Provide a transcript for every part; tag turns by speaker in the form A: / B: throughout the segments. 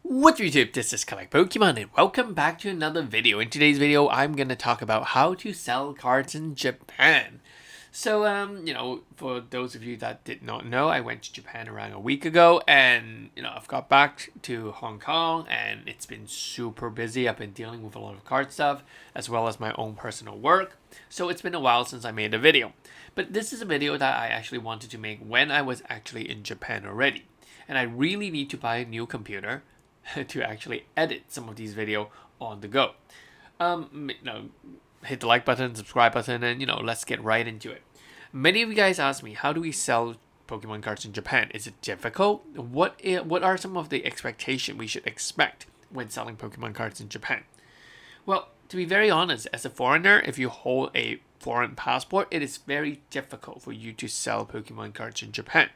A: What's YouTube? This is Collect Pokemon and welcome back to another video. In today's video, I'm going to talk about how to sell cards in Japan. So, for those of you that did not know, I went to Japan around a week ago and, I've got back to Hong Kong and it's been super busy. I've been dealing with a lot of card stuff as well as my own personal work. So it's been a while since I made a video. But this is a video that I actually wanted to make when I was actually in Japan already. And I really need to buy a new computer to actually edit some of these videos on the go. Hit the like button, subscribe button, and let's get right into it. Many of you guys ask me, how do we sell Pokemon cards in Japan? Is it difficult? What are some of the expectations we should expect when selling Pokemon cards in Japan? Well, to be very honest, as a foreigner, if you hold a foreign passport, it is very difficult for you to sell Pokemon cards in Japan.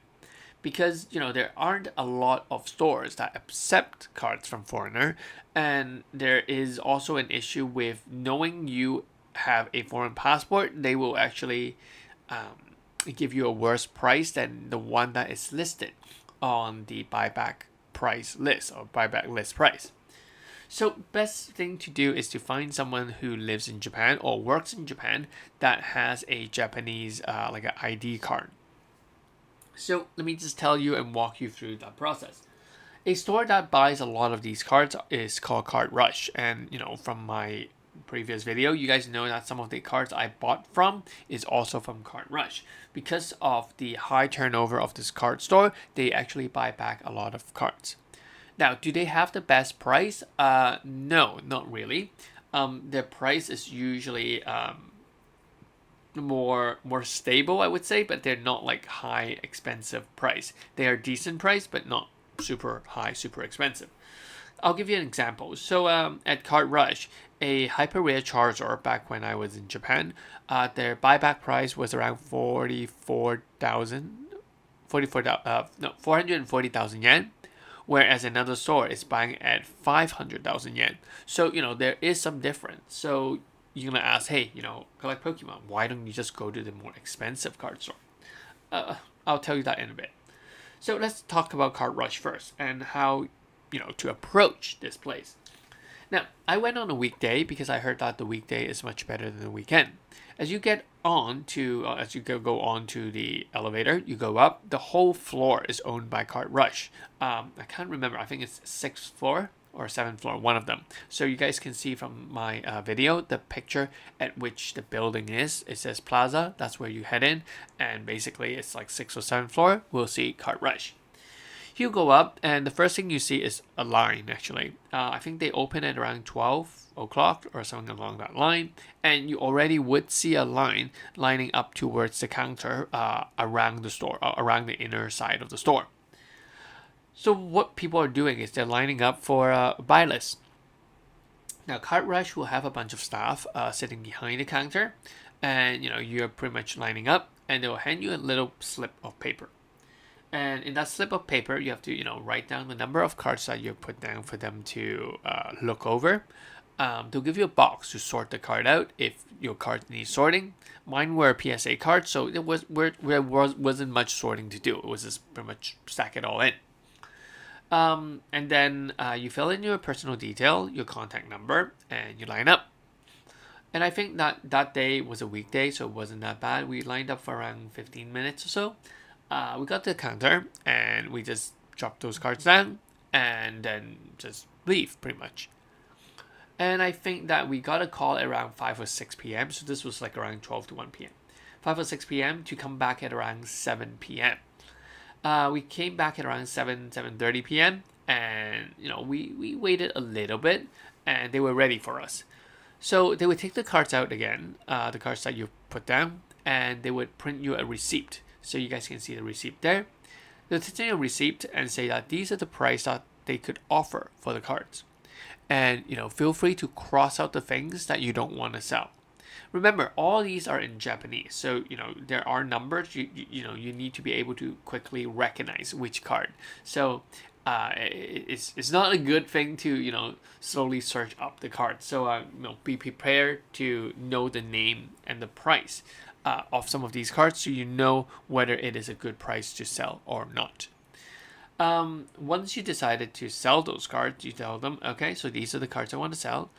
A: Because there aren't a lot of stores that accept cards from foreigner, and there is also an issue with knowing you have a foreign passport. They will actually give you a worse price than the one that is listed on the buyback price list or buyback list price. So best thing to do is to find someone who lives in Japan or works in Japan that has a Japanese like an ID card. So let me just tell you and walk you through that process. A store that buys a lot of these cards is called Card Rush. And from my previous video, you guys know that some of the cards I bought from is also from Card Rush. Because of the high turnover of this card store, they actually buy back a lot of cards. Now, do they have the best price? No, not really. Their price is usually more stable, I would say, but they're not like high expensive price. They are decent price, but not super high, super expensive. I'll give you an example. So at Card Rush, a hyper rare Charizard back when I was in Japan, their buyback price was around 440,000 yen, whereas another store is buying at 500,000 yen. So there is some difference. So you're gonna ask, hey, collect Pokemon, why don't you just go to the more expensive card store? I'll tell you that in a bit. So let's talk about Card Rush first and how to approach this place. Now, I went on a weekday because I heard that the weekday is much better than the weekend. As you get on to, as you go on to the elevator, you go up. The whole floor is owned by Card Rush. I can't remember. I think it's 6th floor or 7th floor, one of them. So you guys can see from my video the picture at which the building is. It says Plaza. That's where you head in, and basically it's like 6th or 7th floor. We'll see Card Rush. You go up, and the first thing you see is a line. Actually, I think they open at around 12 o'clock or something along that line, and you already would see a line lining up towards the counter around the store, around the inner side of the store. So what people are doing is they're lining up for a buy list. Now, Card Rush will have a bunch of staff sitting behind the counter, and you're pretty much lining up, and they'll hand you a little slip of paper. And in that slip of paper, you have to write down the number of cards that you put down for them to look over. They'll give you a box to sort the card out if your card needs sorting. Mine were PSA cards, so there wasn't much sorting to do. It was just pretty much stack it all in. And then you fill in your personal detail, your contact number, and you line up. And I think that day was a weekday, so it wasn't that bad. We lined up for around 15 minutes or so. We got to the counter, and we just dropped those cards down, and then just leave, pretty much. And I think that we got a call around 5 or 6 p.m., so this was like around 12 to 1 p.m. 5 or 6 p.m. to come back at around 7 p.m. We came back at around 7:30 p.m. and we waited a little bit, and they were ready for us. So they would take the cards out again, the cards that you put down, and they would print you a receipt. So you guys can see the receipt there. They'll take a receipt and say that these are the price that they could offer for the cards. And feel free to cross out the things that you don't want to sell. Remember, all these are in Japanese, so there are numbers. You need to be able to quickly recognize which card. So it's not a good thing to slowly search up the card. So be prepared to know the name and the price of some of these cards, so you know whether it is a good price to sell or not. Once you decided to sell those cards, you tell them, okay, so these are the cards I want to sell.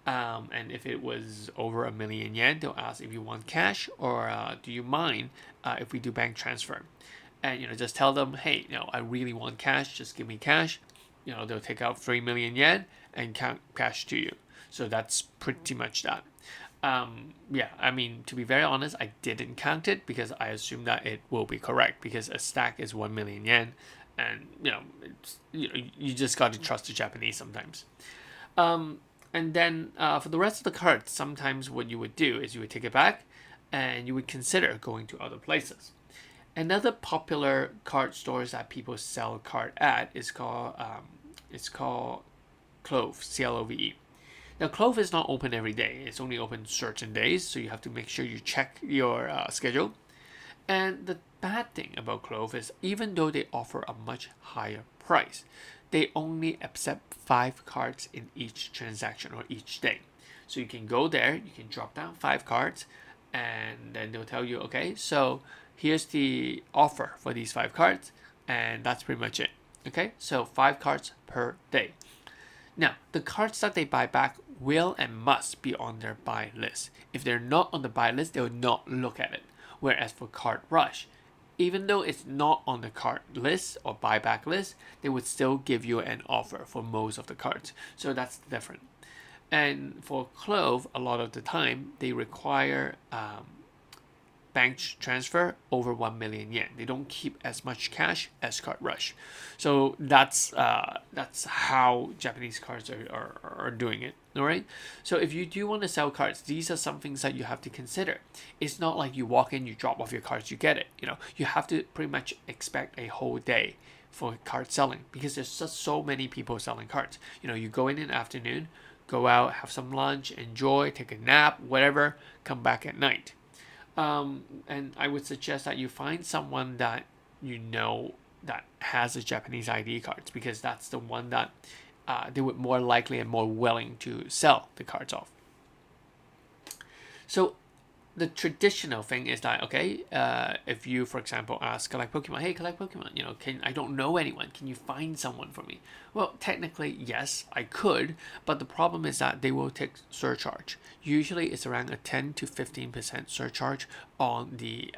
A: And if it was over 1 million yen, they'll ask if you want cash or do you mind if we do bank transfer. And just tell them, hey, I really want cash. Just give me cash. They'll take out 3 million yen and count cash to you. So that's pretty much that. Yeah, I mean, to be very honest, I didn't count it because I assume that it will be correct because a stack is 1 million yen, and you just got to trust the Japanese sometimes. And then for the rest of the cards, sometimes what you would do is you would take it back, and you would consider going to other places. Another popular card stores that people sell card at is called Clove, CLOVE. Now, Clove is not open every day. It's only open certain days, so you have to make sure you check your schedule. And the bad thing about Clove is even though they offer a much higher price, they only accept 5 cards in each transaction or each day. So you can go there, you can drop down 5 cards, and then they'll tell you, okay, so here's the offer for these 5 cards, and that's pretty much it. Okay, so 5 cards per day. Now, the cards that they buy back will and must be on their buy list. If they're not on the buy list, they will not look at it. Whereas for Card Rush, even though it's not on the card list or buyback list, they would still give you an offer for most of the cards. So that's different. And for Clove, a lot of the time, they require bank transfer over 1 million yen. They don't keep as much cash as Card Rush. So that's how Japanese cards are doing it. All right. So if you do want to sell cards, these are some things that you have to consider. It's not like you walk in, you drop off your cards, you get it. You have to pretty much expect a whole day for card selling because there's just so many people selling cards. You go in the afternoon, go out, have some lunch, enjoy, take a nap, whatever, come back at night. And I would suggest that you find someone that that has a Japanese ID cards because that's the one that they would more likely and more willing to sell the cards off. So the traditional thing is that, okay, if you, for example, ask collect Pokemon, hey, collect Pokemon, I don't know anyone. Can you find someone for me? Well, technically, yes, I could, but the problem is that they will take surcharge. Usually, it's around a 10 to 15% surcharge on the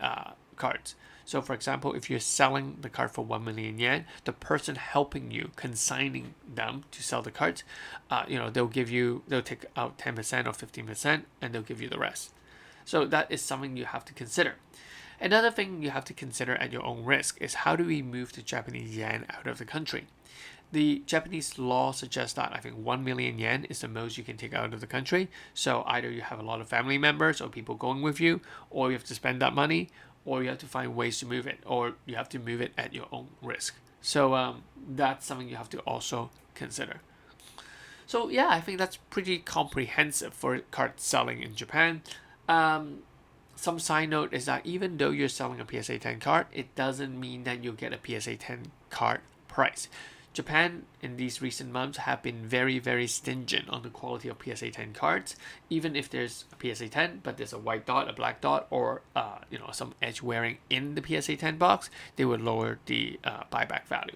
A: cards. So, for example, if you're selling the card for 1 million yen, the person helping you, consigning them to sell the cards, they'll take out 10% or 15%, and they'll give you the rest. So that is something you have to consider. Another thing you have to consider at your own risk is how do we move the Japanese yen out of the country? The Japanese law suggests that I think 1 million yen is the most you can take out of the country. So either you have a lot of family members or people going with you, or you have to spend that money, or you have to find ways to move it, or you have to move it at your own risk. So that's something you have to also consider. So yeah, I think that's pretty comprehensive for card selling in Japan. Some side note is that even though you're selling a PSA 10 card, it doesn't mean that you'll get a PSA 10 card price. Japan in these recent months have been very, very stingent on the quality of PSA 10 cards. Even if there's a PSA 10, but there's a white dot, a black dot, or some edge wearing in the PSA 10 box, they would lower the buyback value.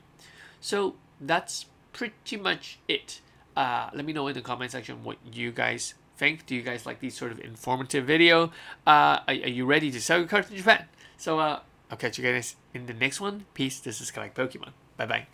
A: So that's pretty much it. Let me know in the comment section what you guys think. Do you guys like these sort of informative video? Are you ready to sell your cards in Japan? So I'll catch you guys in the next one. Peace. This is Collect Pokemon. Bye bye.